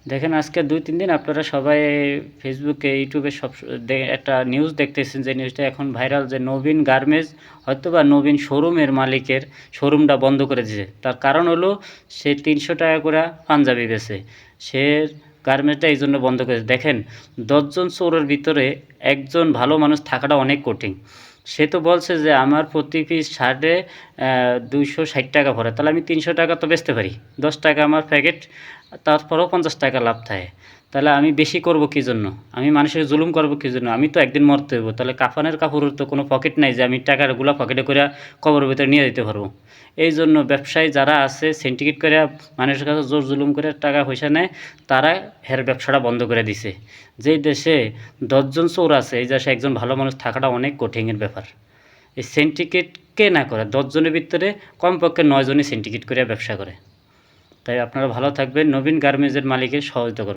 দেখেন আজকে 2-3 দিন আপনারা সবাই ফেসবুকে, ইউটিউবে সব একটা নিউজ দেখতেছেন, যে নিউজটা এখন ভাইরাল, যে নবীন গার্মেন্টস হয়তোবা নবীন শোরুমের মালিকের শোরুমটা বন্ধ করে দিয়েছে। তার কারণ হলো সে 300 টাকা করে পাঞ্জাবি বেচে, সে গার্মেন্টসটা এই জন্য বন্ধ করেছে। দেখেন 10 জন চোরের ভিতরে একজন ভালো মানুষ থাকাটা অনেক কঠিন। সে তো বলছে যে আমার প্রতি পিস শার্টে 260 টাকা পড়ে, তাহলে আমি 300 টাকা তো বেচতে পারি, 10 টাকা আমার প্যাকেট, তারপরেও 50 টাকা লাভ থাকে। তাহলে আমি বেশি করব কী জন্য? আমি মানুষের জুলুম করব কী জন্য? আমি তো একদিন মরতে হইব। তাহলে কাফনের কাপড়ের তো কোনো পকেট নাই যে আমি টাকাগুলা পকেটে করে কবরের ভিতরে নিয়ে যেতে পারবো। এই জন্য ব্যবসায়ী যারা আছে সিন্ডিকেট করে মানুষের কাছে জোর জুলুম করে টাকা পয়সা নেয়, তারা হের ব্যবসাটা বন্ধ করে দিছে। যেই দেশে 10 জন চোর আছে, এই দেশে একজন ভালো মানুষ থাকাটা অনেক কঠিনের ব্যাপার। এই সিন্ডিকেট কে না করে? 10 জনের ভিতরে কমপক্ষে 9 জনই সিন্ডিকেট করে ব্যবসা করে। তাই আপনারা ভালো থাকবেন, নবীন গার্মেন্টসের মালিকের সহযোগিতা করবেন।